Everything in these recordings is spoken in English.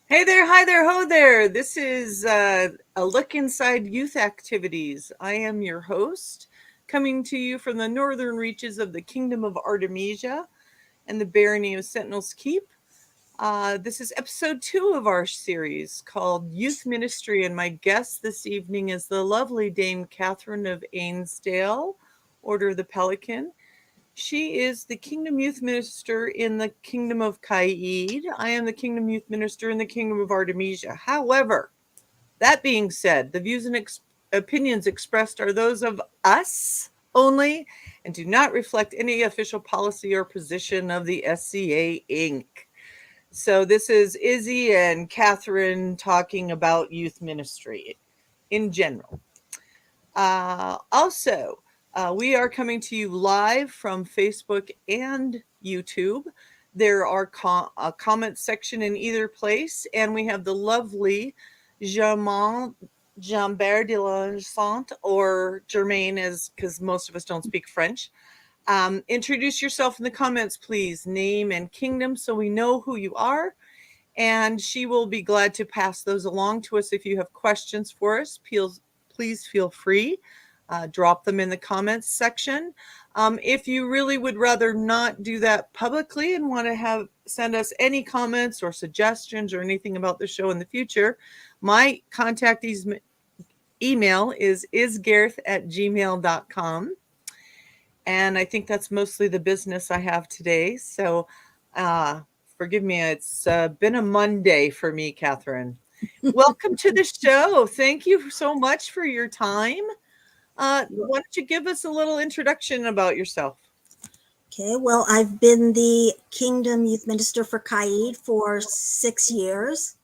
Hey there, hi there, ho there. This is a look inside youth activities. I am your host, coming to you from the northern reaches of the Kingdom of Artemisia and the barony of Sentinel's Keep. This is episode 2 of our series called Youth Ministry, and my guest this evening is the lovely Dame Catherine of Ainsdale, Order of the Pelican. She is the Kingdom Youth Minister in the Kingdom of Caid. I am the Kingdom Youth Minister in the Kingdom of Artemisia. However, that being said, the views and opinions expressed are those of us only and do not reflect any official policy or position of the SCA Inc. So this is Izzy and Catherine talking about youth ministry in general. Also, we are coming to you live from Facebook and YouTube. There are a comment section in either place, and we have the lovely Jehan Jambert de l'Enfant, or Germaine, as because most of us don't speak French. Introduce yourself in the comments, please. Name and kingdom, so we know who you are. And she will be glad to pass those along to us. If you have questions for us, please feel free. Drop them in the comments section. If you really would rather not do that publicly and want to send us any comments or suggestions or anything about the show in the future, my contact email is isgerth@gmail.com. And I think that's mostly the business I have today. So forgive me, it's been a Monday for me, Catherine. Welcome to the show. Thank you so much for your time. Why don't you give us a little introduction about yourself? Okay, well, I've been the Kingdom Youth Minister for Caid for 6 years.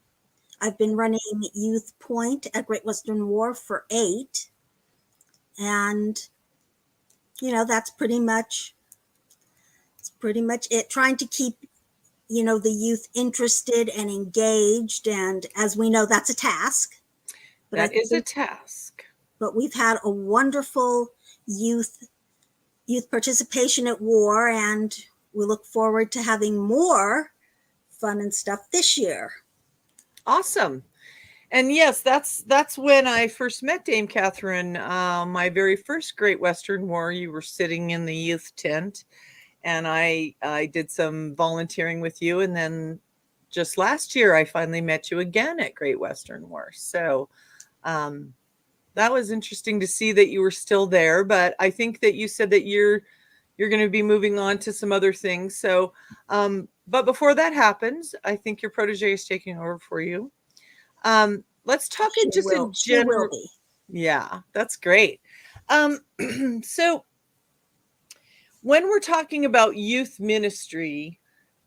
I've been running Youth Point at Great Western Wharf for 8. And, that's pretty much it. Trying to keep, the youth interested and engaged. And as we know, that's a task. But that is a task. But we've had a wonderful youth participation at war, and we look forward to having more fun and stuff this year. Awesome. And yes, that's when I first met Dame Catherine. My very first Great Western War, you were sitting in the youth tent, and I did some volunteering with you, and then just last year I finally met you again at Great Western War. So that was interesting to see that you were still there, but I think that you said that you're going to be moving on to some other things. So, but before that happens, I think your protege is taking over for you. Let's talk in general. Yeah, that's great. So when we're talking about youth ministry,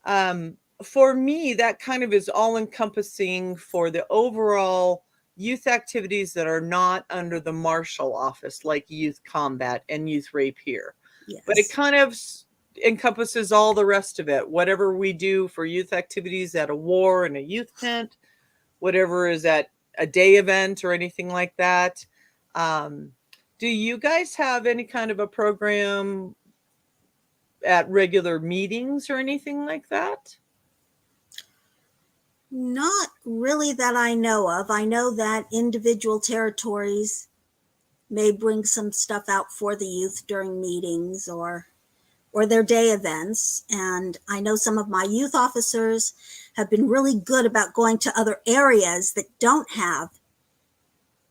for me, that kind of is all encompassing for the overall youth activities that are not under the marshal office, like youth combat and youth rape here. Yes. But it kind of encompasses all the rest of it. Whatever we do for youth activities at a war and a youth tent, whatever is at a day event or anything like that. Do you guys have any kind of a program at regular meetings or anything like that? Not really that I know of. I know that individual territories may bring some stuff out for the youth during meetings or their day events. And I know some of my youth officers have been really good about going to other areas that don't have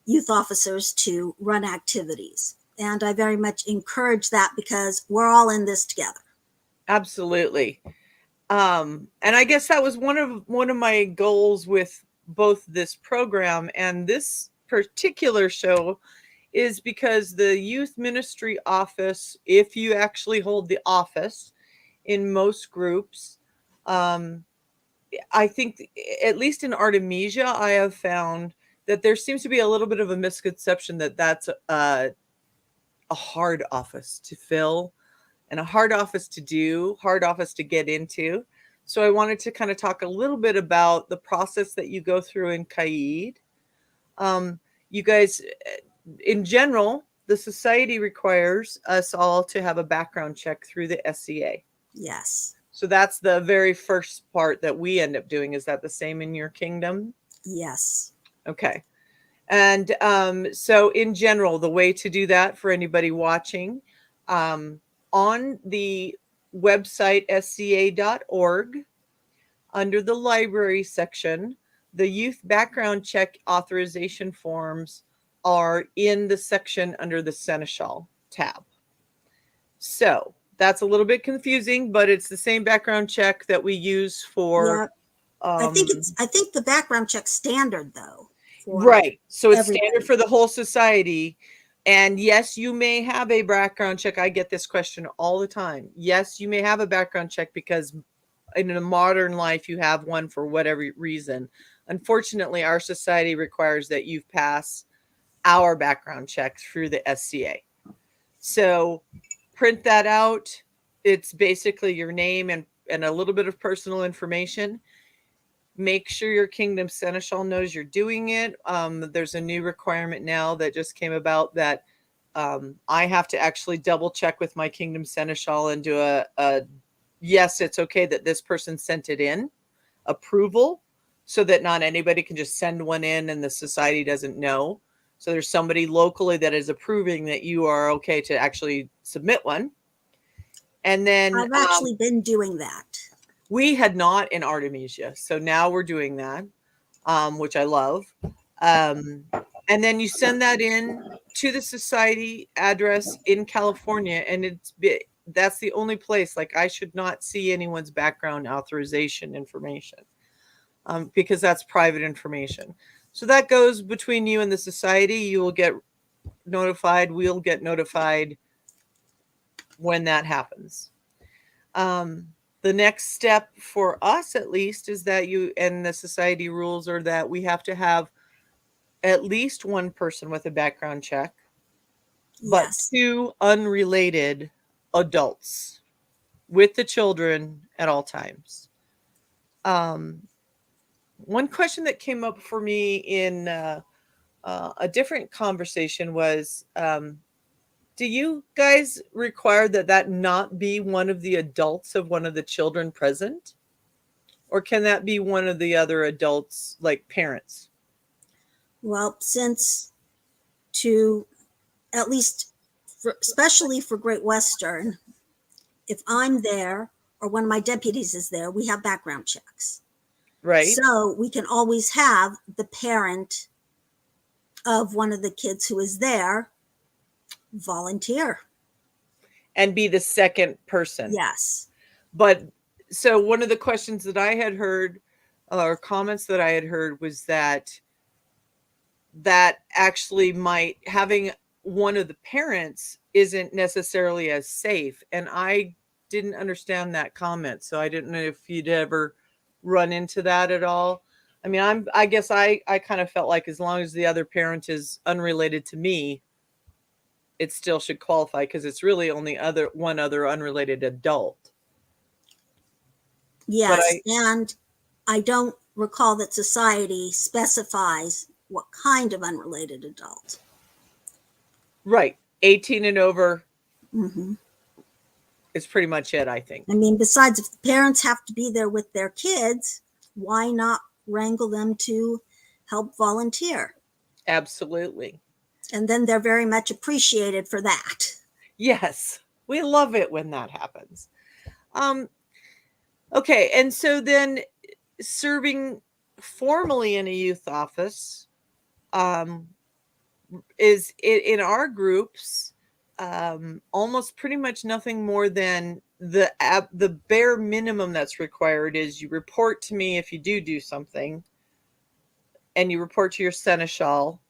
youth officers to run activities. And I very much encourage that because we're all in this together. Absolutely. And I guess that was one of my goals with both this program and this particular show, is because the youth ministry office, if you actually hold the office in most groups, I think at least in Artemisia, I have found that there seems to be a little bit of a misconception that that's a hard office to fill and a hard office to do, hard office to get into. So I wanted to kind of talk a little bit about the process that you go through in Caid. You guys, in general, the society requires us all to have a background check through the SCA. Yes. So that's the very first part that we end up doing. Is that the same in your kingdom? Yes. Okay. And so in general, the way to do that for anybody watching, on the website sca.org, under the library section, the youth background check authorization forms are in the section under the Seneschal tab. So that's a little bit confusing, but it's the same background check that we use for. I think the background check standard though. Right. So it's everybody. standard for the whole society. And yes, you may have a background check. I get this question all the time. Yes, you may have a background check because in a modern life, you have one for whatever reason. Unfortunately, our society requires that you pass our background check through the SCA. So print that out. It's basically your name and a little bit of personal information. Make sure your kingdom seneschal knows you're doing it. There's a new requirement now that just came about that I have to actually double check with my kingdom seneschal and do a yes, it's okay that this person sent it in approval, so that not anybody can just send one in and the society doesn't know. So there's somebody locally that is approving that you are okay to actually submit one. And then I've actually been doing that. We had not in Artemisia, so now we're doing that, which I love. And then you send that in to the society address in California, and that's the only place. Like, I should not see anyone's background authorization information because that's private information. So that goes between you and the society. You will get notified. We'll get notified when that happens. The next step for us, at least, is that you and the society rules are that we have to have at least one person with a background check, but Yes. 2 unrelated adults with the children at all times. One question that came up for me in a different conversation was, do you guys require that not be one of the adults of one of the children present? Or can that be one of the other adults, like parents? Well, since to at least, especially for Great Western, if I'm there or one of my deputies is there, we have background checks. Right. So we can always have the parent of one of the kids who is there volunteer. And be the second person. Yes. But so one of the questions that I had heard, or comments that I had heard, was that actually having one of the parents isn't necessarily as safe. And I didn't understand that comment. So I didn't know if you'd ever run into that at all. I mean, I guess I kind of felt like as long as the other parent is unrelated to me, it still should qualify because it's really only one other unrelated adult. Yes, and I don't recall that society specifies what kind of unrelated adult. Right. 18 and over Mm-hmm. is pretty much it, I think. I mean, besides, if the parents have to be there with their kids, why not wrangle them to help volunteer? Absolutely. And then they're very much appreciated for that. Yes, we love it when that happens. Okay, and so then serving formally in a youth office is in our groups almost pretty much nothing more than the bare minimum that's required is you report to me if you do something, and you report to your seneschal,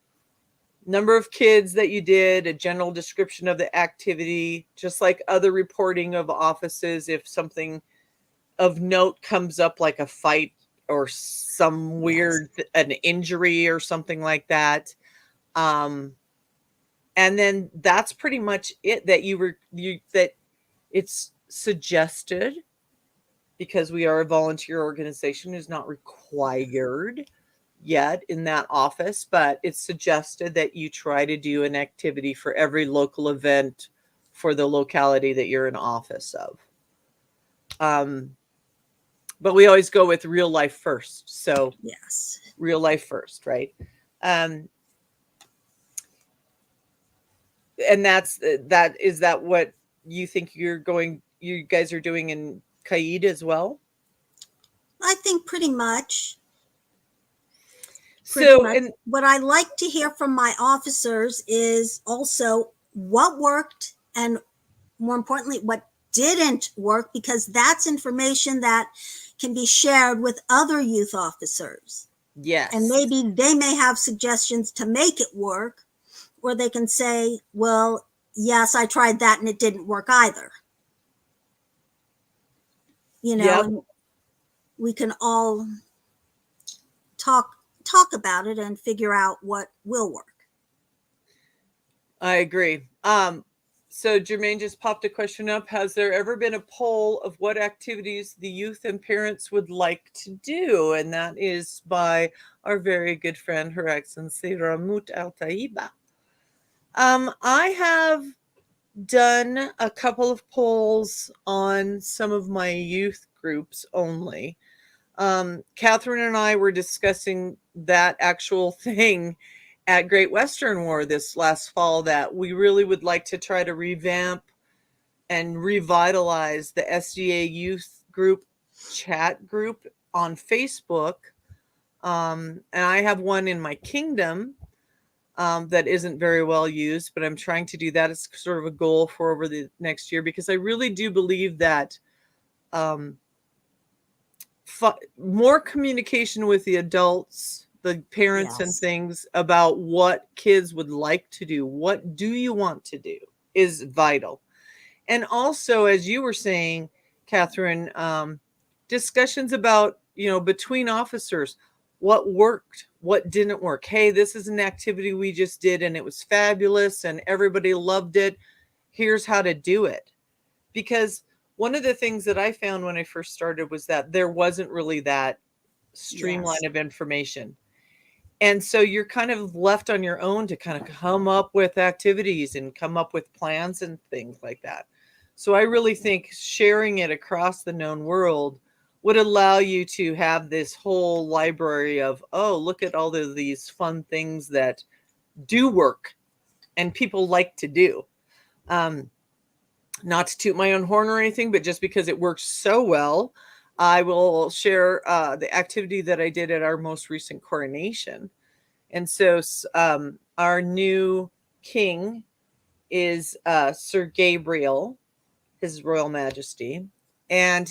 number of kids that you did, a general description of the activity, just like other reporting of offices. If something of note comes up, like a fight or some weird, an injury or something like that. And then that's pretty much it, that it's suggested, because we are a volunteer organization, is not required yet in that office, but it's suggested that you try to do an activity for every local event for the locality that you're in office of. But we always go with real life first. So Yes. real life first, right? And is that what you think you guys are doing in Kaid as well? I think pretty much. So, and What I like to hear from my officers is also what worked and, more importantly, what didn't work, because that's information that can be shared with other youth officers. yes. And maybe they may have suggestions to make it work, or they can say, well, yes, I tried that and it didn't work either. You know, Yep. and we can all talk about it and figure out what will work. I agree. So Jermaine just popped a question up. Has there ever been a poll of what activities the youth and parents would like to do? And that is by our very good friend, Her Excellency Ramut Al Taiba. I have done a couple of polls on some of my youth groups only. Catherine and I were discussing that actual thing at Great Western War this last fall, that we really would like to try to revamp and revitalize the SDA youth group chat group on Facebook. And I have one in my kingdom that isn't very well used, but I'm trying to do that as sort of a goal for over the next year, because I really do believe that more communication with the adults, the parents, and things about what kids would like to do, what do you want to do, is vital. And also, as you were saying, Catherine, discussions about, between officers, what worked, what didn't work. Hey, this is an activity we just did and it was fabulous and everybody loved it. Here's how to do it. Because one of the things that I found when I first started was that there wasn't really that streamline of information. And so you're kind of left on your own to kind of come up with activities and come up with plans and things like that. So I really think sharing it across the known world would allow you to have this whole library of, oh, look at all of these fun things that do work and people like to do. Not to toot my own horn or anything, but just because it works so well, I will share the activity that I did at our most recent coronation. And so our new king is Sir Gabriel, His Royal Majesty. And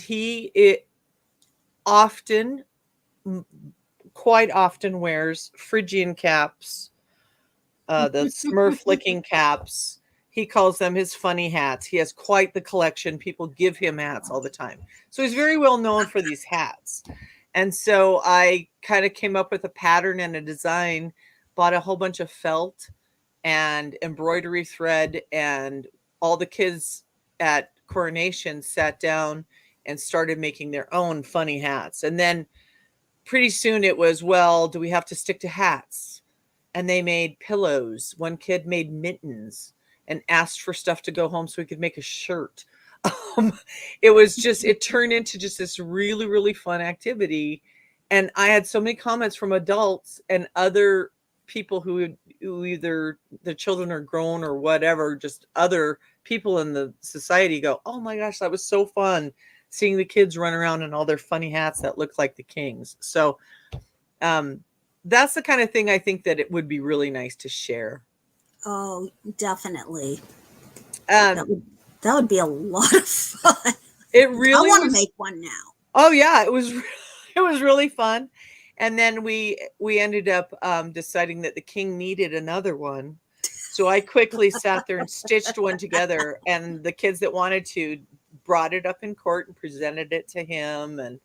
quite often wears Phrygian caps, the Smurf licking caps. He calls them his funny hats. He has quite the collection. People give him hats all the time. So he's very well known for these hats. And so I kind of came up with a pattern and a design, bought a whole bunch of felt and embroidery thread, and all the kids at coronation sat down and started making their own funny hats. And then pretty soon it was, well, do we have to stick to hats? And they made pillows. One kid made mittens and asked for stuff to go home so he could make a shirt. It turned into just this really, really fun activity. And I had so many comments from adults and other people who either the children are grown or whatever, just other people in the society go, oh my gosh, that was so fun seeing the kids run around in all their funny hats that look like the kings. So that's the kind of thing I think that it would be really nice to share. Oh, definitely. That would be a lot of fun. It really I want to make one now. Oh yeah, it was really fun. And then we ended up deciding that the king needed another one. So I quickly sat there and stitched one together, and the kids that wanted to brought it up in court and presented it to him. And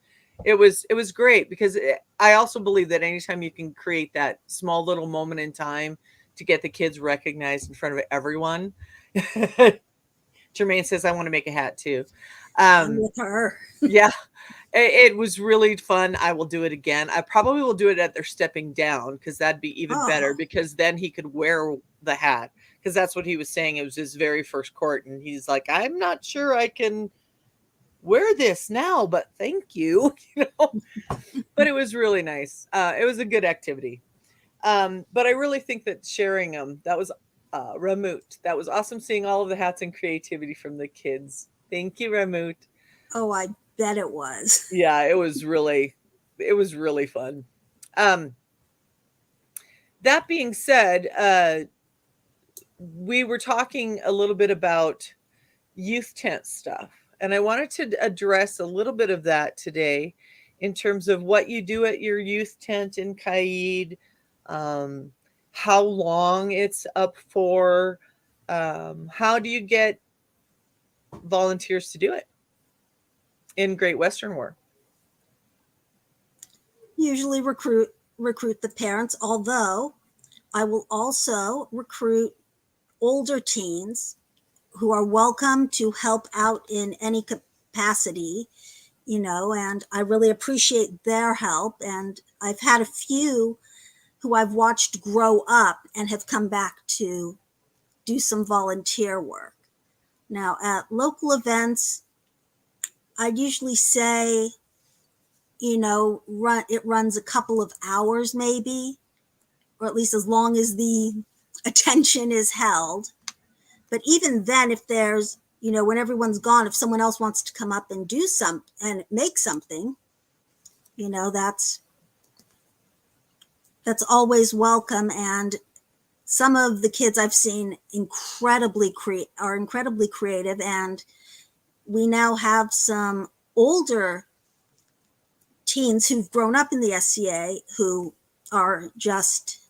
it was great, because I also believe that anytime you can create that small little moment in time to get the kids recognized in front of everyone. Jermaine says, I want to make a hat too. I'm with her. Yeah, it was really fun. I will do it again. I probably will do it at their stepping down, because that'd be even better, because then he could wear the hat, because that's what he was saying. It was his very first court. And he's like, I'm not sure I can wear this now, but thank you, but it was really nice. It was a good activity. But I really think that sharing them, that was Ramut. That was awesome seeing all of the hats and creativity from the kids. Thank you, Ramut. Oh, I bet it was. Yeah, it was really fun. That being said, we were talking a little bit about youth tent stuff, and I wanted to address a little bit of that today in terms of what you do at your youth tent in Caid, how long it's up for, how do you get volunteers to do it in Great Western War? Usually recruit the parents, although I will also recruit older teens who are welcome to help out in any capacity, and I really appreciate their help. And I've had a few who I've watched grow up and have come back to do some volunteer work. Now, at local events, I'd usually say, it runs a couple of hours maybe, or at least as long as the attention is held. But even then, if there's, when everyone's gone, if someone else wants to come up and do and make something, that's always welcome. And some of the kids I've seen are incredibly creative, and we now have some older teens who've grown up in the SCA who are just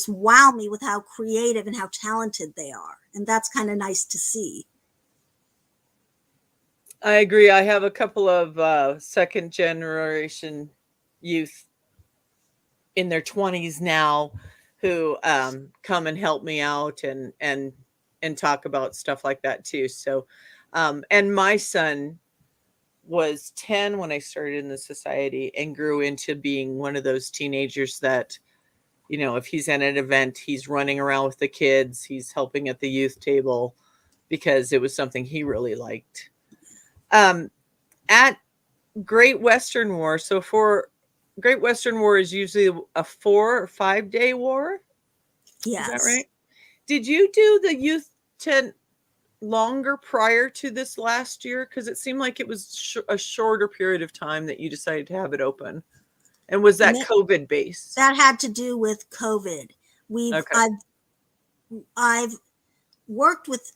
wow me with how creative and how talented they are. And that's kind of nice to see. I agree. I have a couple of second generation youth in their 20s now who come and help me out and talk about stuff like that too. So, and my son was 10 when I started in the society and grew into being one of those teenagers that, if he's at an event, he's running around with the kids, he's helping at the youth table because it was something he really liked. At Great Western War, so for Great Western War is usually a 4 or 5 day war. Yes. Is that right? Did you do the youth tent longer prior to this last year? Because it seemed like it was a shorter period of time that you decided to have it open. And was that COVID based? That had to do with COVID. I've worked with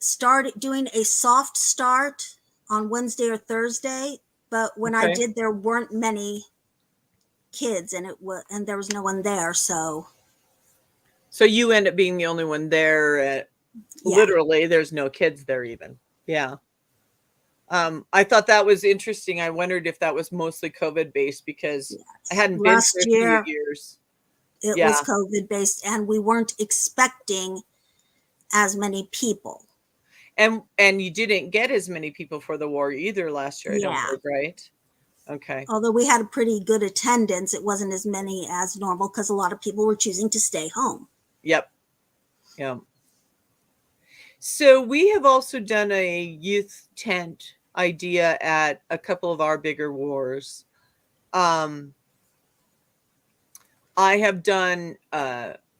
doing a soft start on Wednesday or Thursday, but when I did, there weren't many kids, and there was no one there. So you end up being the only one there. Literally, there's no kids there even. Yeah. I thought that was interesting. I wondered if that was mostly COVID based because I hadn't been for a few years. It was COVID based, and we weren't expecting as many people. And you didn't get as many people for the war either last year, I don't think, right? Okay. Although we had a pretty good attendance, it wasn't as many as normal because a lot of people were choosing to stay home. Yep. Yeah. So we have also done a youth tent idea at a couple of our bigger wars. I have done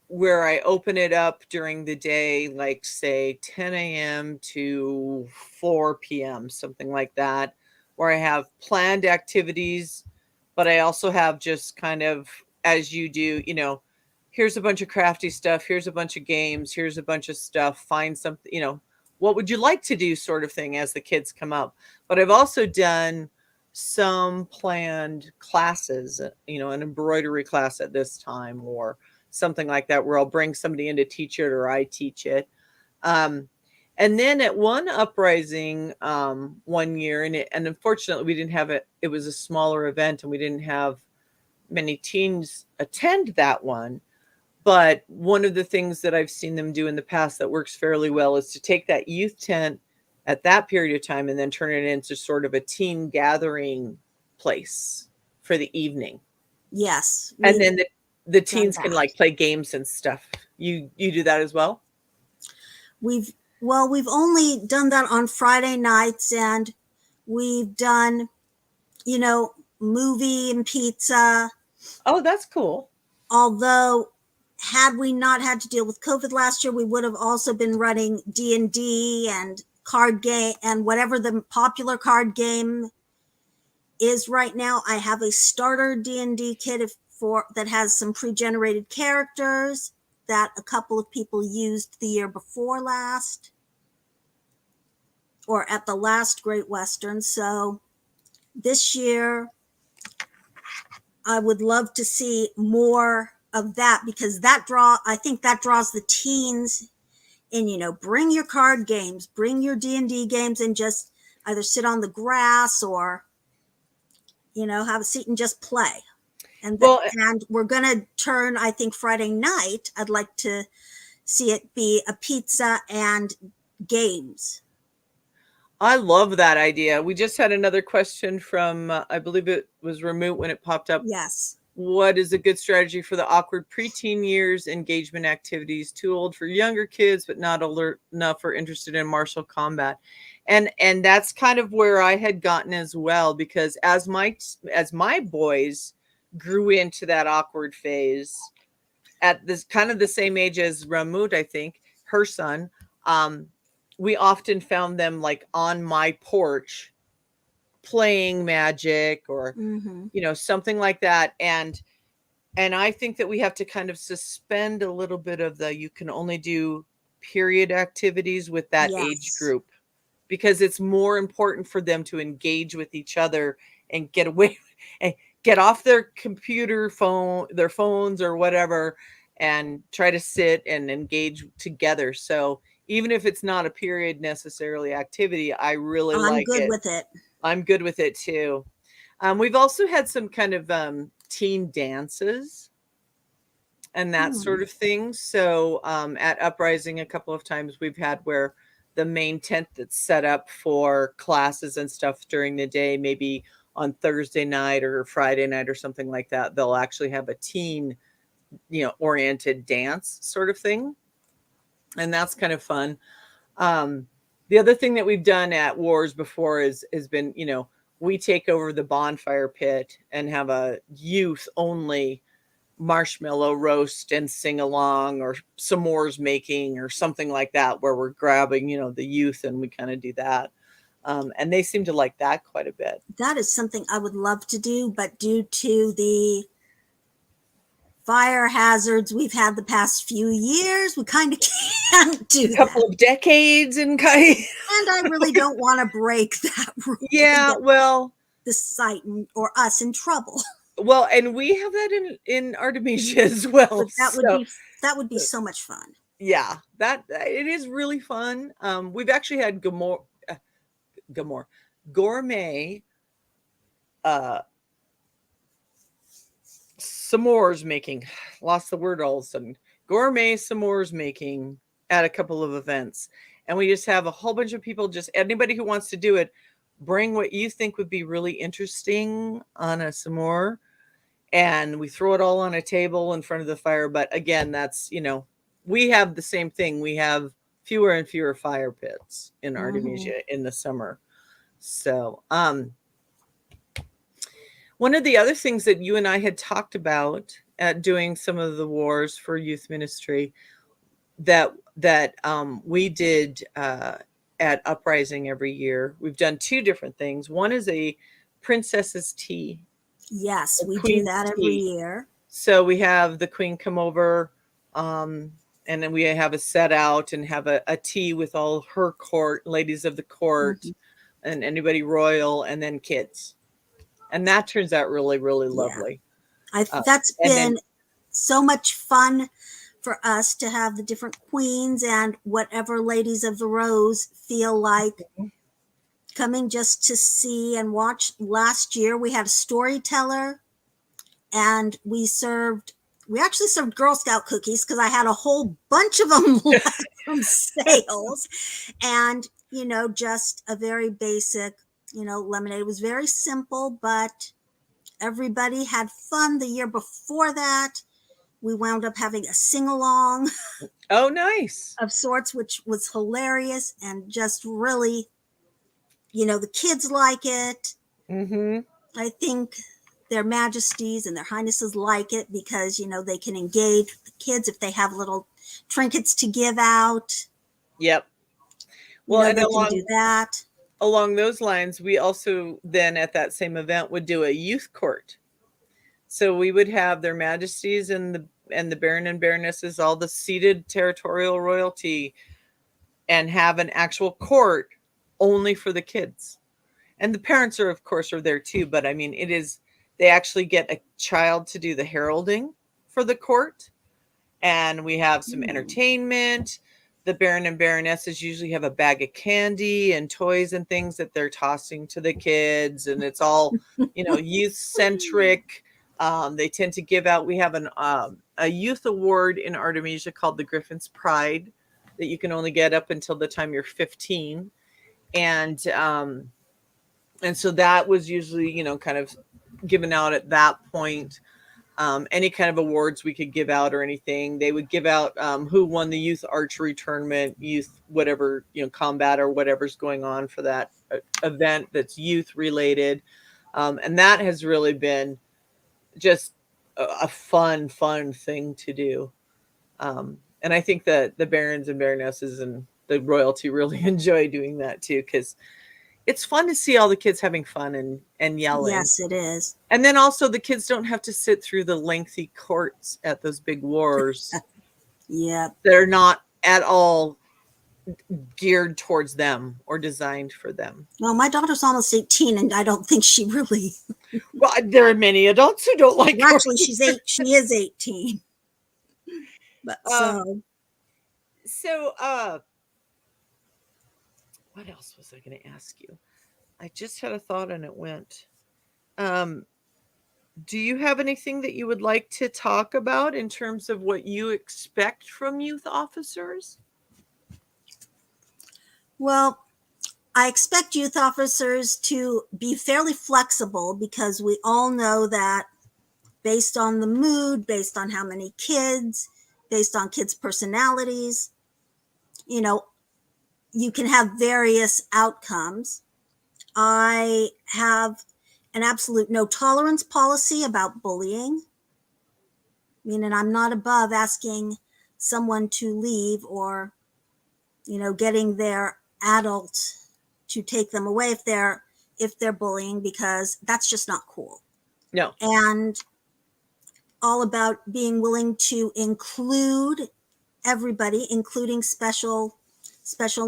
where I open it up during the day, like say 10 a.m. to 4 p.m., something like that, where I have planned activities, but I also have just kind of, as you do, here's a bunch of crafty stuff, here's a bunch of games, here's a bunch of stuff, find something, what would you like to do sort of thing as the kids come up. But I've also done some planned classes, an embroidery class at this time or something like that, where I'll bring somebody in to teach it or I teach it. And then at one uprising one year, and unfortunately we didn't have it. It was a smaller event and we didn't have many teens attend that one. But one of the things that I've seen them do in the past that works fairly well is to take that youth tent at that period of time and then turn it into sort of a teen gathering place for the evening. Yes. And then the teens can like play games and stuff. You do that as well? We've only done that on Friday nights, and We've done, movie and pizza. Oh, that's cool. Although, had we not had to deal with COVID last year, we would have also been running D&D and card game and whatever the popular card game is right now. I have a starter D&D kit that has some pre-generated characters that a couple of people used the year before last, or at the last Great Western. So this year, I would love to see more of that, because I think that draws the teens in, bring your card games, bring your D&D games, and just either sit on the grass or, have a seat and just play. And we're going to turn, I think, Friday night, I'd like to see it be a pizza and games. I love that idea. We just had another question from, I believe it was Remote when it popped up. Yes. What is a good strategy for the awkward preteen years engagement activities? Too old for younger kids, but not old enough or interested in martial combat. And that's kind of where I had gotten as well, because as my boys grew into that awkward phase at this kind of the same age as Ramut, I think, her son, we often found them like on my porch playing Magic or, something like that. And I think that we have to kind of suspend a little bit of you can only do period activities with that age group, because it's more important for them to engage with each other and get away and get off their their phones or whatever, and try to sit and engage together. So even if it's not a period necessarily activity, I really like it. I'm good with it. I'm good with it too. We've also had some kind of teen dances and that sort of thing. So at Uprising, a couple of times we've had where the main tent that's set up for classes and stuff during the day, maybe on Thursday night or Friday night or something like that, they'll actually have a teen, oriented dance sort of thing. And that's kind of fun. The other thing that we've done at Wars before has been, we take over the bonfire pit and have a youth only marshmallow roast and sing along, or s'mores making or something like that, where we're grabbing, the youth, and we kind of do that. And they seem to like that quite a bit. That is something I would love to do, but due to the fire hazards we've had the past few years, we kind of can't do that. A couple of decades and I really don't want to break that rule. Yeah, well, the site or us in trouble. Well, and we have that in Artemisia as well. But that would be so much fun. Yeah, that it is really fun. We've actually had gourmet s'mores making. Lost the word all of a sudden. Gourmet s'mores making at a couple of events. And we just have a whole bunch of people, just anybody who wants to do it, bring what you think would be really interesting on a s'more. And we throw it all on a table in front of the fire. But again, that's, we have the same thing. We have fewer and fewer fire pits in Artemisia in the summer. So, one of the other things that you and I had talked about at doing some of the wars for youth ministry that we did at Uprising every year, we've done two different things. One is a princess's tea. Yes, we do that every year. So we have the queen come over, and then we have a set out and have a tea with all her court, ladies of the court, and anybody royal, and then kids. And that turns out really, really lovely. That's been so much fun for us to have the different queens and whatever ladies of the rose feel like coming just to see and watch. Last year we had a storyteller, and we actually served Girl Scout cookies, because I had a whole bunch of them left from sales. And, just a very basic, lemonade. It was very simple, but everybody had fun. The year before that, we wound up having a sing-along. Oh, nice. Of sorts, which was hilarious and just really the kids like it. Mm-hmm. I think their majesties and their highnesses like it because, they can engage with the kids if they have little trinkets to give out. Yep. Well, and They can do that. Along those lines, we also then at that same event would do a youth court. So we would have their majesties and the baron and baronesses, all the seated territorial royalty, and have an actual court only for the kids. And the parents are, of course, are there too. But I mean, they actually get a child to do the heralding for the court. And we have some entertainment. The baron and baronesses usually have a bag of candy and toys and things that they're tossing to the kids. And it's all, youth centric. They tend to give out, we have a youth award in Artemisia called the Griffin's Pride that you can only get up until the time you're 15. And so that was usually, kind of given out at that point. Any kind of awards we could give out or anything. They would give out who won the youth archery tournament, youth, whatever, combat or whatever's going on for that event that's youth related. And that has really been just a fun thing to do. And I think that the barons and baronesses and the royalty really enjoy doing that too, because it's fun to see all the kids having fun and yelling. Yes, it is. And then also the kids don't have to sit through the lengthy courts at those big wars. Yeah. They're not at all geared towards them or designed for them. Well, my daughter's almost 18 and I don't think she really. Well, there are many adults who don't like well, actually she is 18. But so what else was I going to ask you? I just had a thought and it went. Do you have anything that you would like to talk about in terms of what you expect from youth officers? Well, I expect youth officers to be fairly flexible because we all know that based on the mood, based on how many kids, based on kids' personalities, you can have various outcomes. I have an absolute no tolerance policy about bullying. Meaning I'm not above asking someone to leave or, getting their adult to take them away if they're bullying, because that's just not cool. No. And all about being willing to include everybody, including special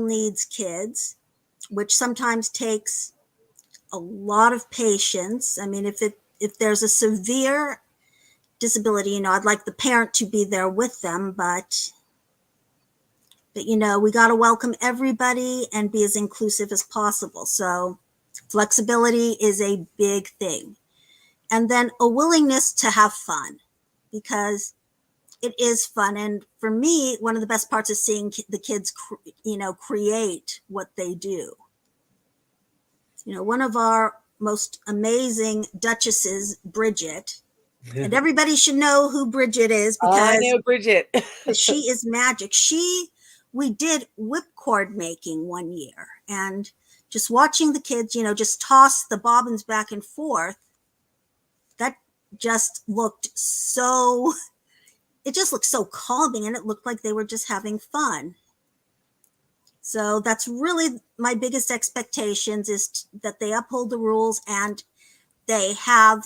needs kids, which sometimes takes a lot of patience. I mean, if there's a severe disability, I'd like the parent to be there with them, but we got to welcome everybody and be as inclusive as possible. So flexibility is a big thing. And then a willingness to have fun, because it is fun. And for me, one of the best parts is seeing the kids, create what they do. One of our most amazing duchesses, Bridget, and everybody should know who Bridget is because I know Bridget. she is magic. We did whipcord making one year, and just watching the kids, just toss the bobbins back and forth, that just looked so calming, and it looked like they were just having fun. So that's really my biggest expectations, is that they uphold the rules and they have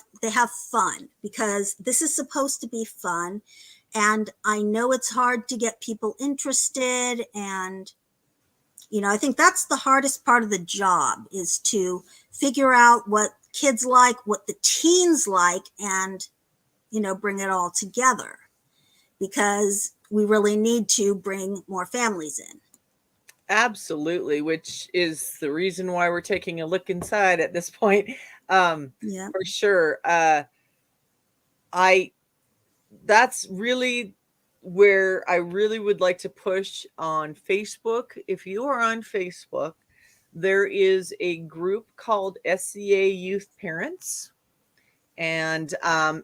fun, because this is supposed to be fun. And I know it's hard to get people interested. And, I think that's the hardest part of the job, is to figure out what kids like, what the teens like, and, bring it all together, because we really need to bring more families in. Absolutely, which is the reason why we're taking a look inside at this point. Yeah, for sure. That's really where I really would like to push on Facebook. If you are on Facebook, there is a group called SCA Youth Parents. And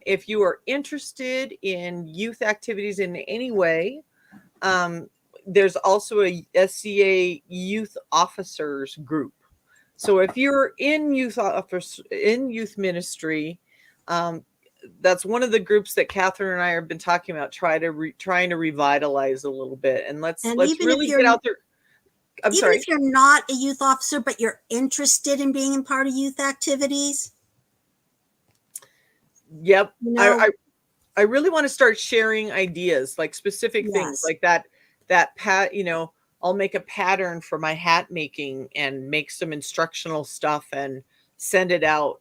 if you are interested in youth activities in any way, there's also a SCA Youth Officers group. So if you're in youth office, in youth ministry, that's one of the groups that Catherine and I have been talking about, trying to revitalize a little bit. And let's even if really you're get out there. I'm even sorry. if you're not a youth officer, but you're interested in being in part of youth activities. Yep. You know, I really want to start sharing ideas, like specific things yes. like I'll make a pattern for my hat making and make some instructional stuff and send it out.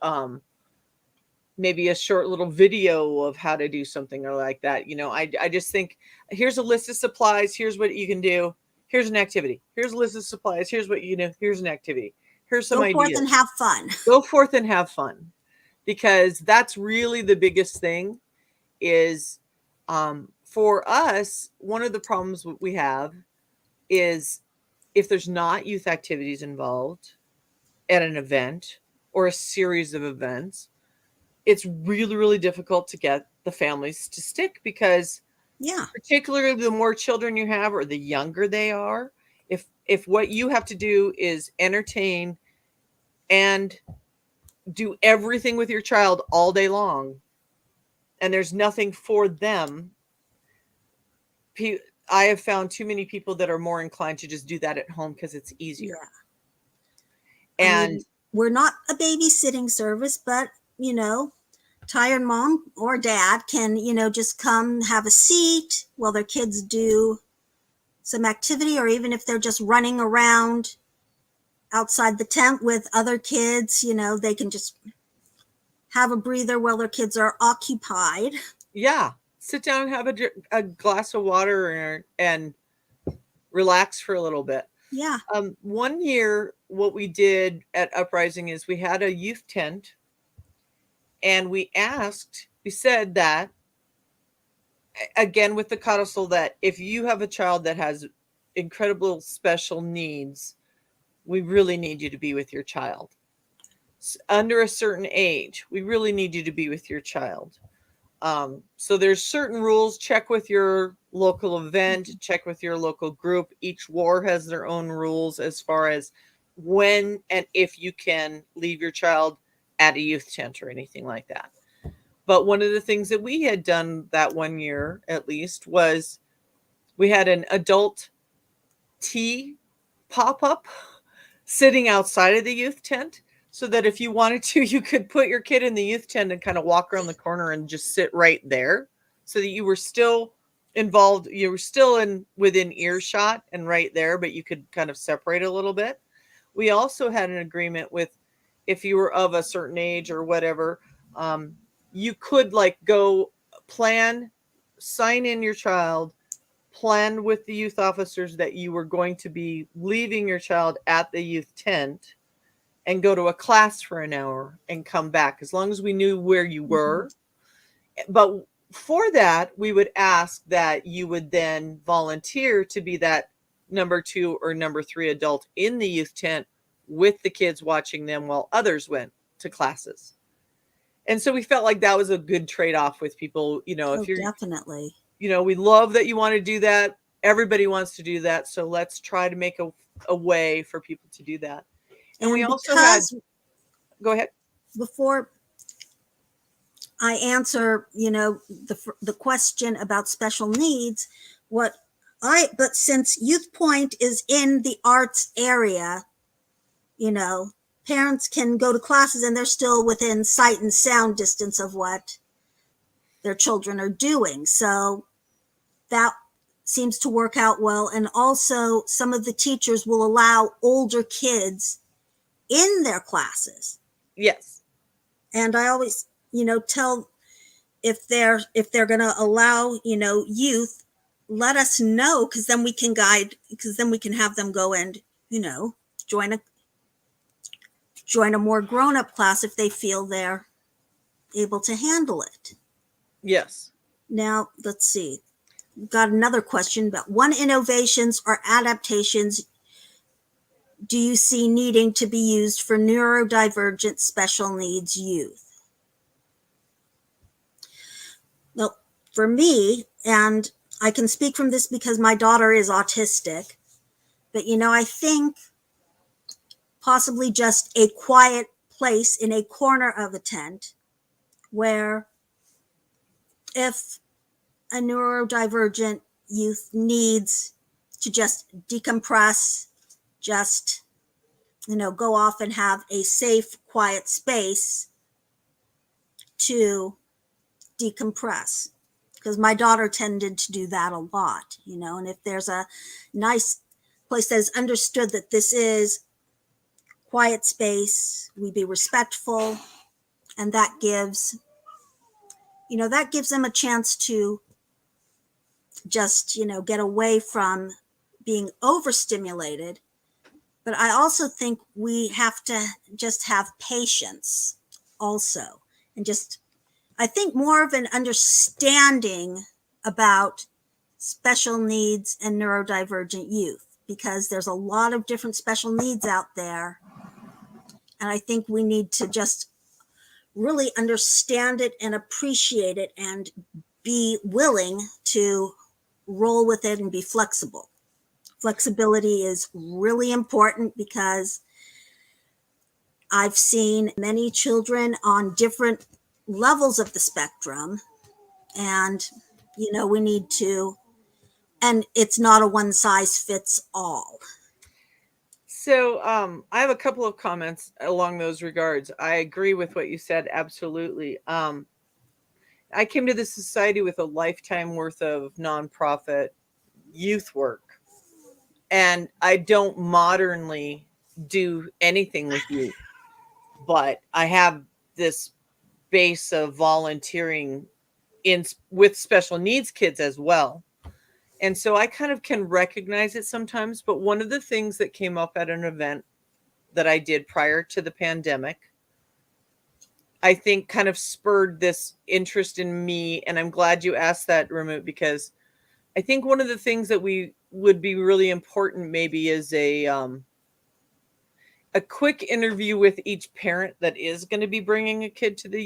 Maybe a short little video of how to do something or like that. I just think, here's a list of supplies. Here's what you can do. Here's an activity. Here's a list of supplies. Here's what you do. Here's an activity. Here's some Go forth ideas. and have fun. Go forth and have fun, because that's really the biggest thing. Is for us, one of the problems we have is if there's not youth activities involved at an event or a series of events, it's really, really difficult to get the families to stick, because Yeah. particularly the more children you have or the younger they are, if what you have to do is entertain and do everything with your child all day long and there's nothing for them, I have found too many people that are more inclined to just do that at home because it's easier. Yeah. And we're not a babysitting service, but tired mom or dad can, just come have a seat while their kids do some activity, or even if they're just running around outside the tent with other kids, they can just have a breather while their kids are occupied. Yeah. Sit down and have a glass of water and relax for a little bit. Yeah. One year, what we did at Uprising is we had a youth tent, and we said that, again, with the codicil, that if you have a child that has incredible special needs, we really need you to be with your child. Under a certain age, we really need you to be with your child. So there's certain rules. Check with your local event, check with your local group. Each war has their own rules as far as when and if you can leave your child at a youth tent or anything like that. But one of the things that we had done that one year, at least, was we had an adult tea pop-up sitting outside of the youth tent, so that if you wanted to, you could put your kid in the youth tent and kind of walk around the corner and just sit right there, so that you were still involved. You were still within earshot and right there, but you could kind of separate a little bit. We also had an agreement with, if you were of a certain age or whatever, you could go sign in your child, plan with the youth officers that you were going to be leaving your child at the youth tent and go to a class for an hour and come back, as long as we knew where you were. Mm-hmm. But for that, we would ask that you would then volunteer to be that number 2 or number 3 adult in the youth tent with the kids, watching them while others went to classes. And so we felt like that was a good trade-off with people. If you're definitely, we love that you want to do that. Everybody wants to do that. So let's try to make a way for people to do that. And we also go ahead. Before I answer, the question about special needs, but since Youth Point is in the arts area, parents can go to classes and they're still within sight and sound distance of what their children are doing. So that seems to work out well. And also, some of the teachers will allow older kids in their classes. Yes. And I always, tell, if they're going to allow, youth, let us know, because then we can have them go and, join a more grown-up class if they feel they're able to handle it. Yes. Now, let's see. We've got another question about what innovations or adaptations do you see needing to be used for neurodivergent special needs youth? Well, for me, and I can speak from this because my daughter is autistic, but I think possibly just a quiet place in a corner of a tent where if a neurodivergent youth needs to just decompress, just, go off and have a safe, quiet space to decompress. Because my daughter tended to do that a lot, and if there's a nice place that is understood that this is quiet space, we be respectful, and that gives them a chance to just, get away from being overstimulated. But I also think we have to just have patience also, and just, I think, more of an understanding about special needs and neurodivergent youth, because there's a lot of different special needs out there. And I think we need to just really understand it and appreciate it and be willing to roll with it and be flexible. Flexibility is really important, because I've seen many children on different levels of the spectrum, and we need to, and it's not a one size fits all. So I have a couple of comments along those regards. I agree with what you said, absolutely. I came to the society with a lifetime worth of nonprofit youth work, and I don't modernly do anything with youth, but I have this base of volunteering with special needs kids as well. And so I kind of can recognize it sometimes. But one of the things that came up at an event that I did prior to the pandemic, I think kind of spurred this interest in me. And I'm glad you asked that, Ramut, because I think one of the things that we would be really important maybe is a quick interview with each parent that is going to be bringing a kid to the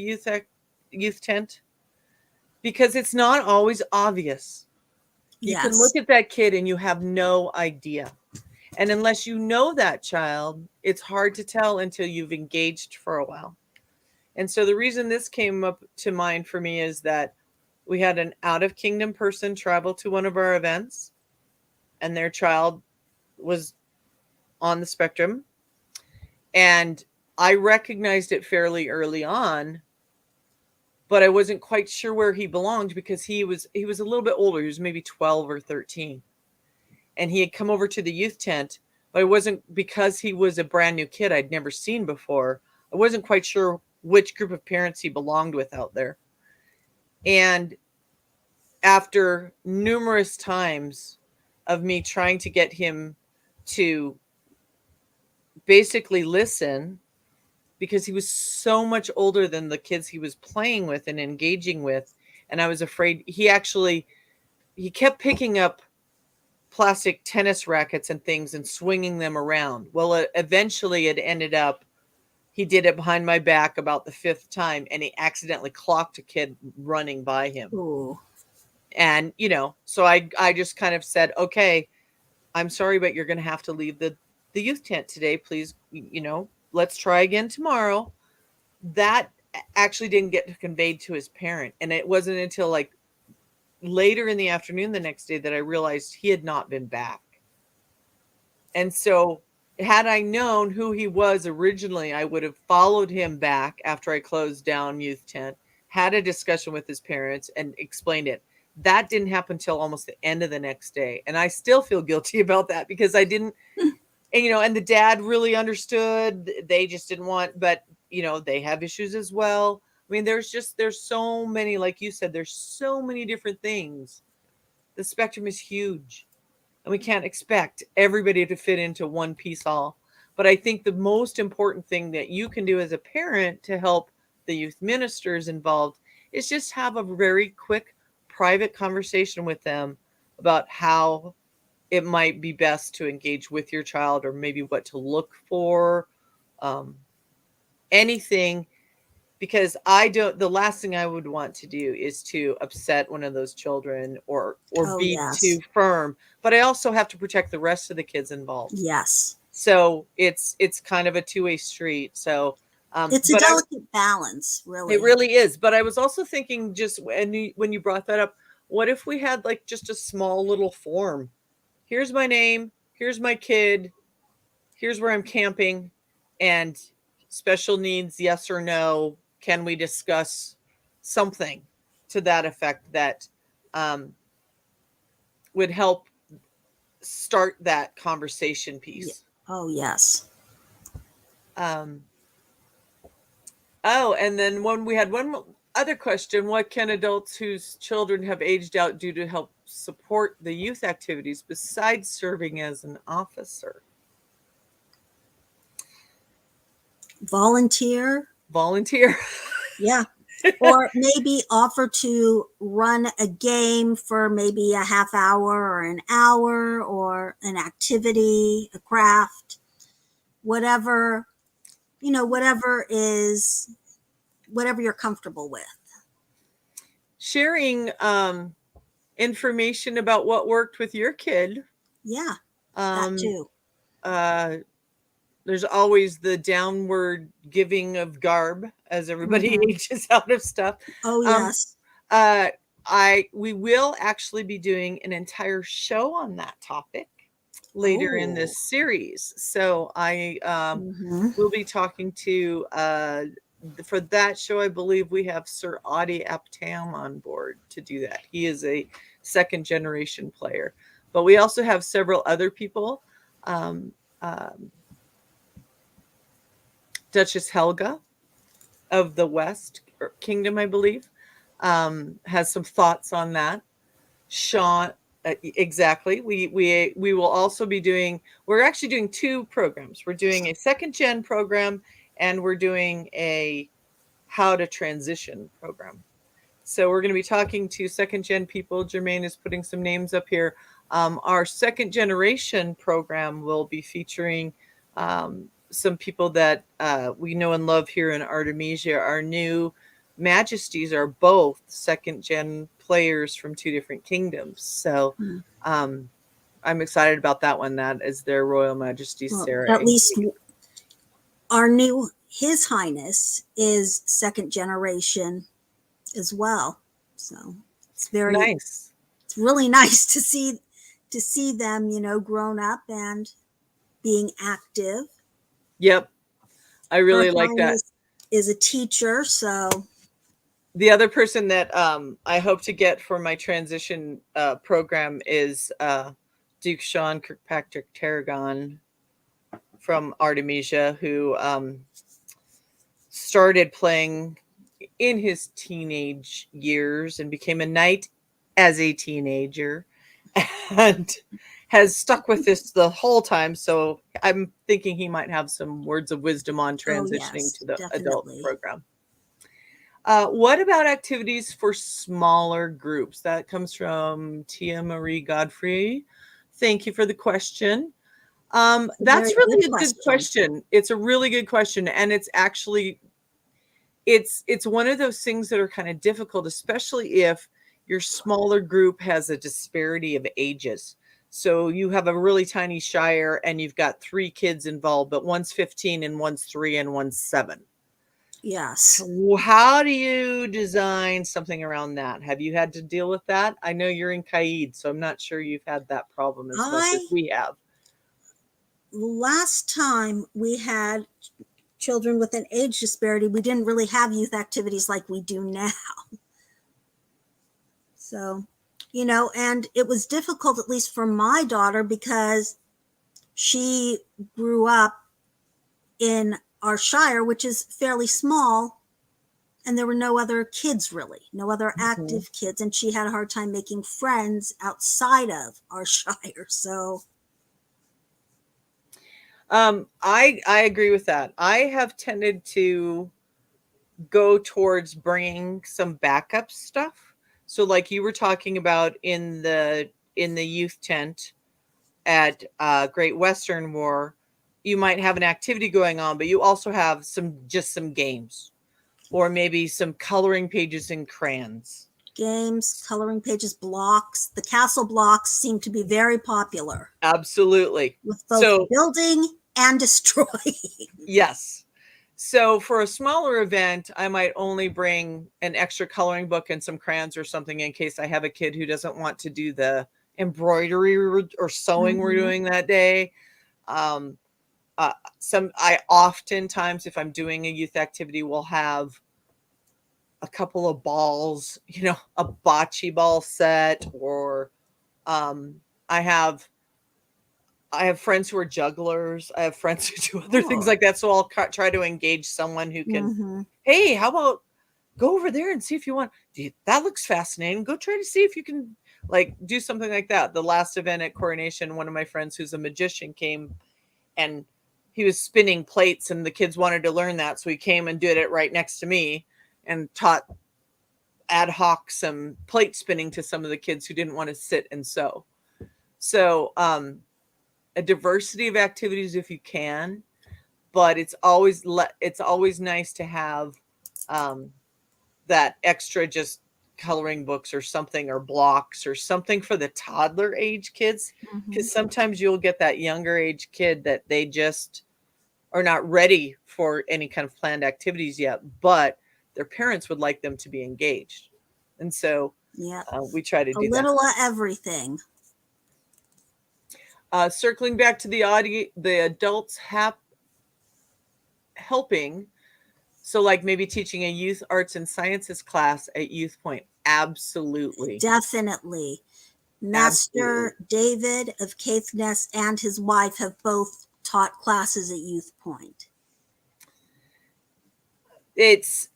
youth tent, because it's not always obvious. You Yes. can look at that kid and you have no idea. And unless you know that child, it's hard to tell until you've engaged for a while. And so the reason this came up to mind for me is that we had an out of kingdom person travel to one of our events, and their child was on the spectrum. And I recognized it fairly early on, but I wasn't quite sure where he belonged, because he was a little bit older. He was maybe 12 or 13. And he had come over to the youth tent, but it wasn't, because he was a brand new kid I'd never seen before. I wasn't quite sure which group of parents he belonged with out there. And after numerous times of me trying to get him to basically listen, because he was so much older than the kids he was playing with and engaging with, and I was afraid he kept picking up plastic tennis rackets and things and swinging them around. Well, eventually it ended up, he did it behind my back about the fifth time, and he accidentally clocked a kid running by him. Ooh. And, so I just kind of said, okay, I'm sorry, but you're going to have to leave the youth tent today. Please, let's try again tomorrow. That actually didn't get conveyed to his parent. And it wasn't until like later in the afternoon the next day that I realized he had not been back. And so had I known who he was originally, I would have followed him back after I closed down youth tent, had a discussion with his parents and explained it. That didn't happen until almost the end of the next day. And I still feel guilty about that, because I didn't, and the dad really understood. They just didn't want, but they have issues as well. I mean, there's so many, like you said, there's so many different things. The spectrum is huge, and we can't expect everybody to fit into one piece all. But I think the most important thing that you can do as a parent to help the youth ministers involved is just have a very quick private conversation with them about how it might be best to engage with your child, or maybe what to look for, anything. Because the last thing I would want to do is to upset one of those children or be yes. too firm. But I also have to protect the rest of the kids involved. Yes. So it's kind of a two-way street. So it's a delicate balance, really. It really is. But I was also thinking, just when you brought that up, what if we had like just a small little form? Here's my name, here's my kid, here's where I'm camping, and special needs, yes or no. Can we discuss something to that effect that would help start that conversation piece? Oh, yes. Oh, and then we had one other question. What can adults whose children have aged out do to help support the youth activities besides serving as an officer? Volunteer. Yeah. Or maybe offer to run a game for maybe a half hour or an hour, or an activity, a craft, whatever, whatever you're comfortable with. Sharing information about what worked with your kid. Yeah, that too. There's always the downward giving of garb as everybody ages out of stuff. Oh, yes. We will actually be doing an entire show on that topic later in this series. So I will be talking to, for that show, I believe we have Sir Audie Aptam on board to do that. He is a second generation player, but we also have several other people. Duchess Helga of the West Kingdom, I believe, has some thoughts on that. Sean, exactly. We will also be doing, we're actually doing two programs. We're doing a second gen program, and we're doing a how to transition program. So we're going to be talking to second gen people. Jermaine is putting some names up here. Our second generation program will be featuring some people that we know and love here in Artemisia. Our new majesties are both second gen players from two different kingdoms. So I'm excited about that one. That is their Royal Majesty Sarah. At least His Highness is second generation as well. So it's very nice. It's really nice to see them, grown up and being active. Yep. I really like that. Is a teacher, so the other person that I hope to get for my transition program is Duke Sean Kirkpatrick Tarragon from Artemisia, who started playing in his teenage years and became a knight as a teenager, and has stuck with this the whole time. So I'm thinking he might have some words of wisdom on transitioning to the adult program. What about activities for smaller groups? That comes from Tia Marie Godfrey. Thank you for the question. That's really a good question. It's a really good question. And it's actually, it's one of those things that are kind of difficult, especially if your smaller group has a disparity of ages. So you have a really tiny shire and you've got 3 kids involved, but one's 15 and one's 3 and one's 7. Yes. How do you design something around that? Have you had to deal with that? I know you're in Caid, so I'm not sure you've had that problem as much as we have. Last time we had children with an age disparity, we didn't really have youth activities like we do now. So, and it was difficult, at least for my daughter, because she grew up in our shire, which is fairly small, and there were no other kids, really, no other active kids, and she had a hard time making friends outside of our shire. So I agree with that. I have tended to go towards bringing some backup stuff. So like you were talking about in the youth tent at Great Western War, you might have an activity going on, but you also have some games, or maybe some coloring pages and crayons. Games, coloring pages, blocks. The castle blocks seem to be very popular. Absolutely. With both building and destroy. Yes. So for a smaller event, I might only bring an extra coloring book and some crayons or something in case I have a kid who doesn't want to do the embroidery or sewing we're doing that day. I oftentimes, if I'm doing a youth activity, will have a couple of balls, a bocce ball set, or I have friends who are jugglers. I have friends who do other things like that. So I'll try to engage someone who can, hey, how about go over there and see if you want, that looks fascinating. Go try to see if you can do something like that. The last event at Coronation, one of my friends who's a magician came and he was spinning plates and the kids wanted to learn that. So he came and did it right next to me and taught ad hoc some plate spinning to some of the kids who didn't want to sit and sew. So, a diversity of activities if you can, but it's always nice to have that extra just coloring books or something, or blocks or something for the toddler age kids, because sometimes you'll get that younger age kid that they just are not ready for any kind of planned activities yet, but their parents would like them to be engaged. And so we try to do a little of everything. Circling back to the adults helping. So like maybe teaching a youth arts and sciences class at Youth Point. Absolutely. Definitely. Master David of Caithness and his wife have both taught classes at Youth Point. It's,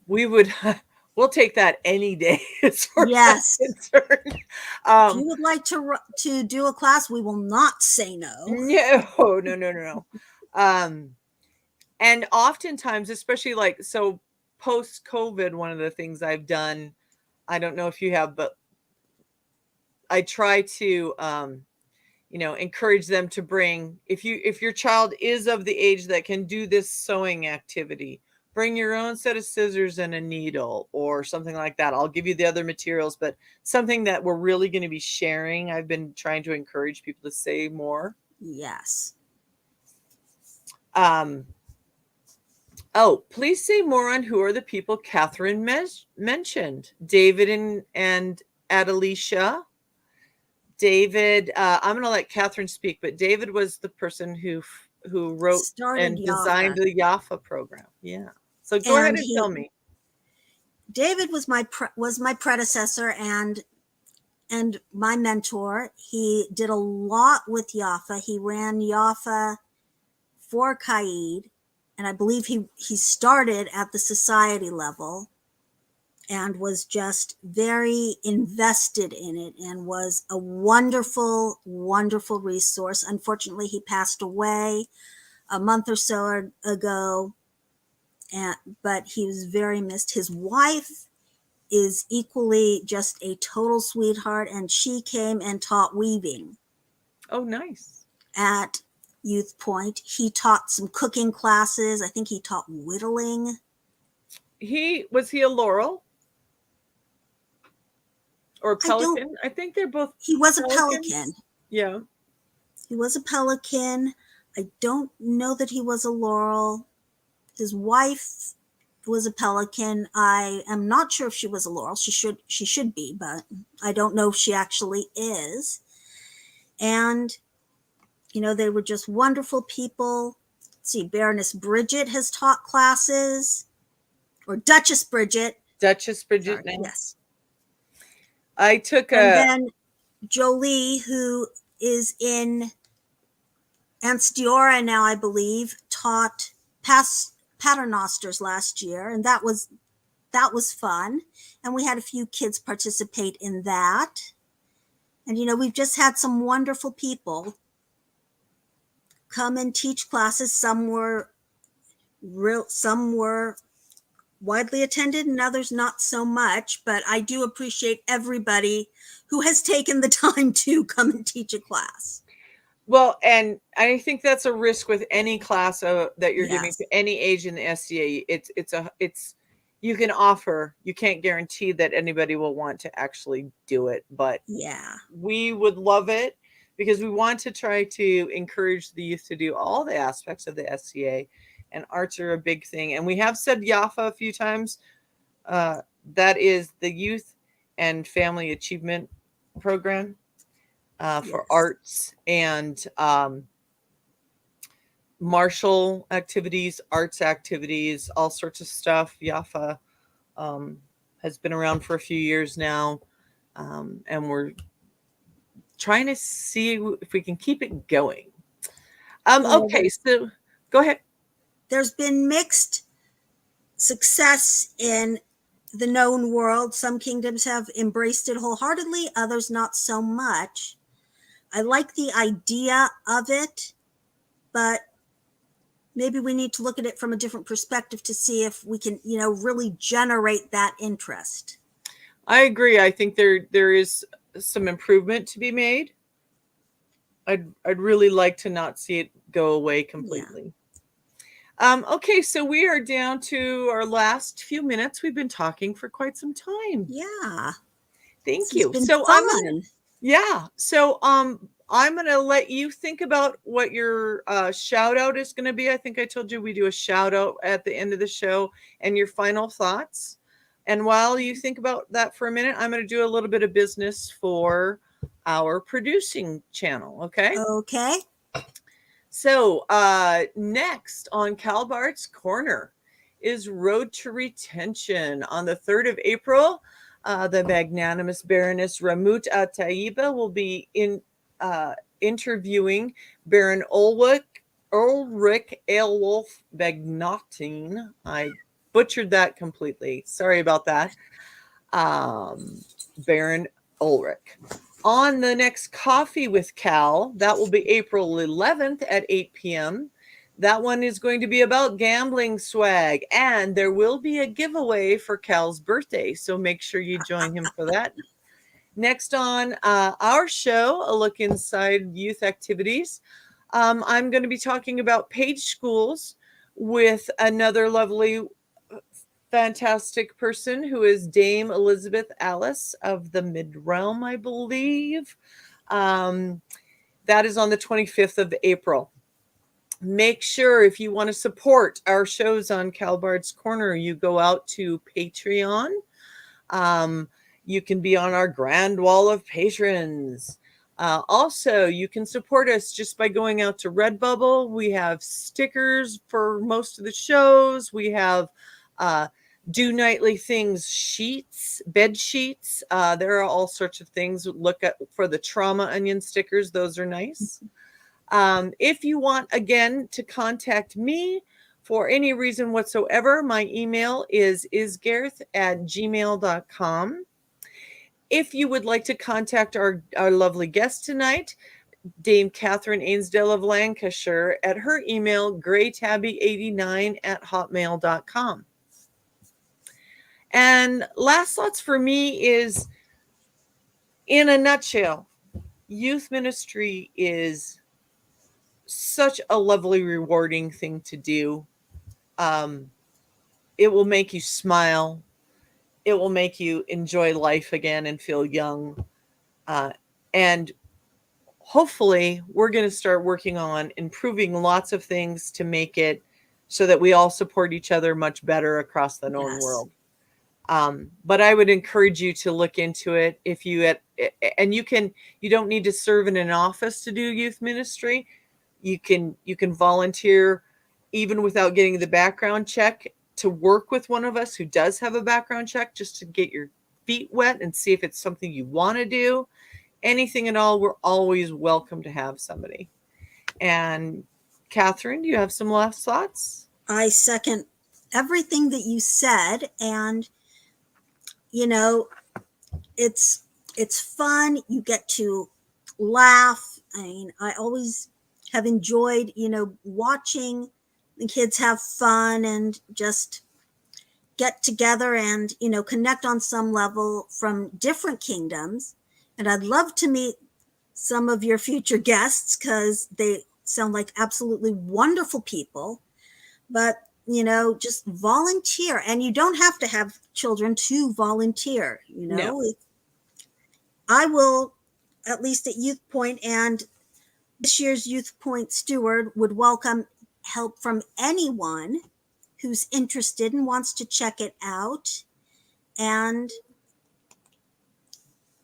we'll take that any day as far as I'm concerned. If you would like to do a class, we will not say no. No. And oftentimes, especially post-COVID, one of the things I've done, I don't know if you have, but I try to, encourage them to bring, if your child is of the age that can do this sewing activity, bring your own set of scissors and a needle or something like that. I'll give you the other materials, but something that we're really going to be sharing. I've been trying to encourage people to say more. Yes. Please say more on who are the people Catherine mentioned. David and Adelicia. David, I'm going to let Catherine speak, but David was the person who wrote and designed the Jaffa program. Yeah. So go ahead and tell me. David was my predecessor and my mentor. He did a lot with Jaffa. He ran Jaffa for Caid, and I believe he started at the society level and was just very invested in it and was a wonderful, wonderful resource. Unfortunately, he passed away a month or so ago, but he was very missed. His wife is equally just a total sweetheart, and she came and taught weaving. Oh, nice. At Youth Point. He taught some cooking classes. I think he taught whittling. Was he a Laurel? Or a Pelican? I think they're both. He was Pelicans. A Pelican. Yeah. He was a Pelican. I don't know that he was a Laurel. His wife was a Pelican. I am not sure if she was a Laurel. She should be, but I don't know if she actually is. And, they were just wonderful people. Let's see, Baroness Bridget has taught classes. Or Duchess Bridget. Sorry, yes. I took and then Jolie, who is in Anstiora now, I believe, taught Paternosters last year, and that was fun. And we had a few kids participate in that. And we've just had some wonderful people come and teach classes. Some were widely attended and others not so much, but I do appreciate everybody who has taken the time to come and teach a class. Well, and I think that's a risk with any class that you're giving to any age in the SDA. It's you can offer, you can't guarantee that anybody will want to actually do it, but yeah, we would love it. because we want to try to encourage the youth to do all the aspects of the SCA, and arts are a big thing. And we have said YAFA a few times. That is the Youth and Family Achievement Program for arts and martial activities, arts activities, all sorts of stuff. YAFA has been around for a few years now, and we're trying to see if we can keep it going. Okay, so go ahead. There's been mixed success in the Knowne World. Some kingdoms have embraced it wholeheartedly, others not so much. I like the idea of it, but maybe we need to look at it from a different perspective to see if we can, really generate that interest. I agree. I think there is some improvement to be made. I'd really like to not see it go away completely. Yeah. Okay, so we are down to our last few minutes. We've been talking for quite some time. Yeah. Thank you. So I'm gonna let you think about what your shout out is going to be. I think I told you we do a shout out at the end of the show, and your final thoughts. And while you think about that for a minute, I'm going to do a little bit of business for our producing channel. Okay. Okay. So next on Kal-bardr's Corner is Road to Retention. On the 3rd of April, the magnanimous Baroness Ramut Ataiba will be interviewing Baron Ulrich Aelwulf Bagnotin. I butchered that completely. Sorry about that. Baron Ulrich. On the next Coffee with Cal, that will be April 11th at 8 p.m. That one is going to be about gambling swag, and there will be a giveaway for Cal's birthday, so make sure you join him for that. Next on our show, a look inside youth activities. I'm going to be talking about page schools with another lovely, fantastic person who is Dame Elizabeth Alice of the Mid-Realm, I believe. That is on the 25th of April. Make sure if you want to support our shows on Kal-bardr's Corner, you go out to Patreon. You can be on our grand wall of patrons. Also, you can support us just by going out to Redbubble. We have stickers for most of the shows. We have Do Nightly Things sheets, bed sheets. There are all sorts of things. Look for the trauma onion stickers. Those are nice. If you want, again, to contact me for any reason whatsoever, my email is isgerth@gmail.com. If you would like to contact our lovely guest tonight, Dame Catherine Ainsdale of Lancashire, at her email, graytabby89@hotmail.com. And last thoughts for me is, in a nutshell, youth ministry is such a lovely, rewarding thing to do. It will make you smile. It will make you enjoy life again and feel young. And hopefully we're going to start working on improving lots of things to make it so that we all support each other much better across the Knowne world. But I would encourage you to look into it. If you you don't need to serve in an office to do youth ministry. You can volunteer even without getting the background check to work with one of us who does have a background check, just to get your feet wet and see if it's something you want to do. Anything at all, we're always welcome to have somebody. And Catherine, do you have some last thoughts? I second everything that you said. And, it's fun. You get to laugh. I mean, I always have enjoyed, watching the kids have fun and just get together and, connect on some level from different kingdoms. And I'd love to meet some of your future guests because they sound like absolutely wonderful people. But, just volunteer. And you don't have to have children to volunteer, No. I will at least at Youth Point, and this year's Youth Point steward would welcome help from anyone who's interested and wants to check it out. And,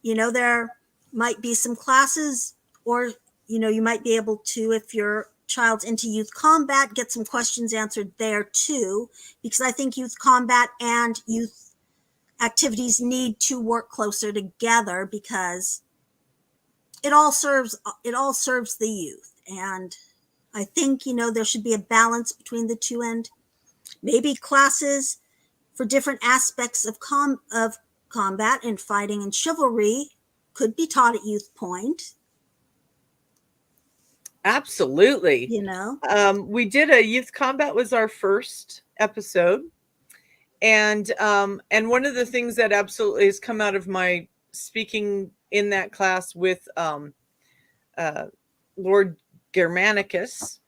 there might be some classes, or, you might be able to, if your child's into youth combat, get some questions answered there too, because I think youth combat and youth activities need to work closer together, because it all serves the youth. And I think, there should be a balance between the two, and maybe classes for different aspects of combat and fighting and chivalry could be taught at Youth Point. Absolutely. We did a youth combat was our first episode. And one of the things that absolutely has come out of my speaking in that class with Lord Germanicus,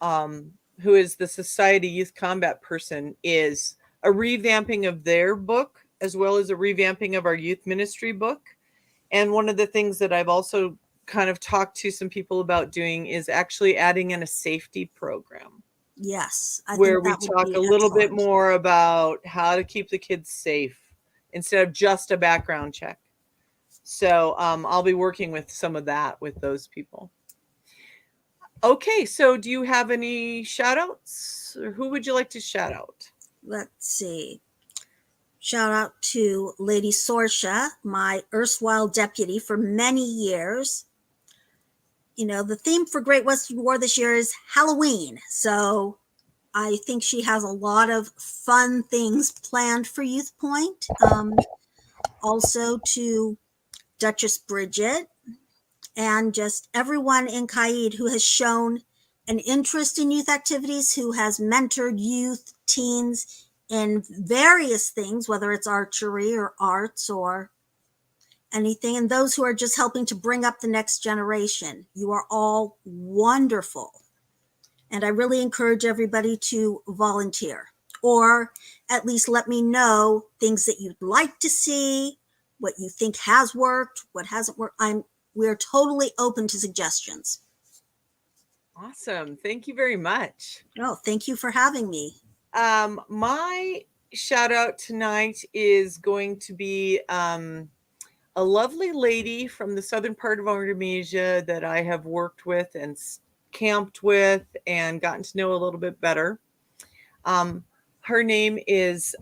who is the Society Youth Combat person, is a revamping of their book, as well as a revamping of our youth ministry book. And one of the things that I've also kind of talked to some people about doing is actually adding in a safety program. Yes. Where we talk a little bit more about how to keep the kids safe instead of just a background check. So I'll be working with some of that with those people. Okay, so do you have any shout outs, or who would you like to shout out? Let's see. Shout out to Lady Sorsha, my erstwhile deputy for many years. The theme for Great Western War this year is Halloween. So I think she has a lot of fun things planned for Youth Point. Also to Duchess Bridget, and just everyone in Caid who has shown an interest in youth activities, who has mentored youth, teens in various things, whether it's archery or arts or anything, and those who are just helping to bring up the next generation. You are all wonderful. And I really encourage everybody to volunteer, or at least let me know things that you'd like to see, what you think has worked, what hasn't worked. We're totally open to suggestions. Awesome. Thank you very much. Oh, thank you for having me. My shout out tonight is going to be a lovely lady from the southern part of Artemisia that I have worked with and camped with and gotten to know a little bit better. Her name is,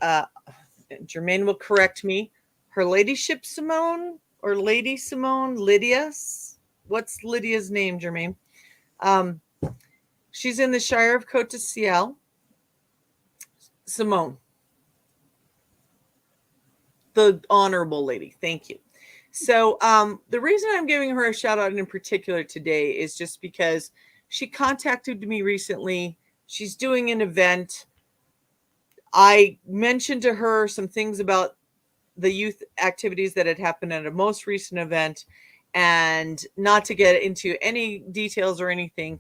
Jermaine will correct me, Her Ladyship Simone, or Lady Simone, Lydia. What's Lydia's name, Jermaine? She's in the Shire of Côte d'Ivoire. Simone. The Honorable Lady. Thank you. So the reason I'm giving her a shout out in particular today is just because she contacted me recently. She's doing an event. I mentioned to her some things about the youth activities that had happened at a most recent event, and not to get into any details or anything,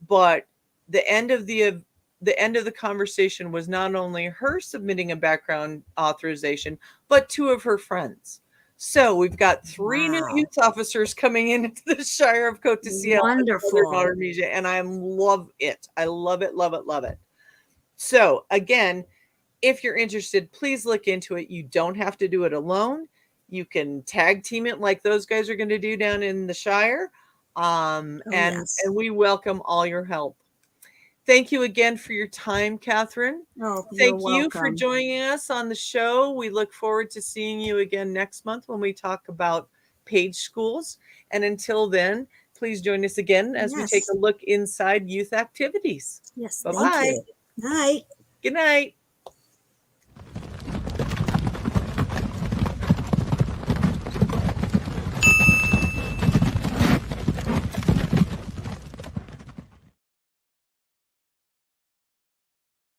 but the end of the conversation was not only her submitting a background authorization, but 2 of her friends. So we've got 3 new youth officers coming into the Shire of Côte d'Ivoire. Wonderful. And I love it. I love it, love it, love it. So again, if you're interested, please look into it. You don't have to do it alone. You can tag team it like those guys are going to do down in the Shire. And we welcome all your help. Thank you again for your time, Catherine. Oh, thank you for joining us on the show. We look forward to seeing you again next month when we talk about page schools. And until then, please join us again as we take a look inside youth activities. Yes. Bye-bye. Night. Good night.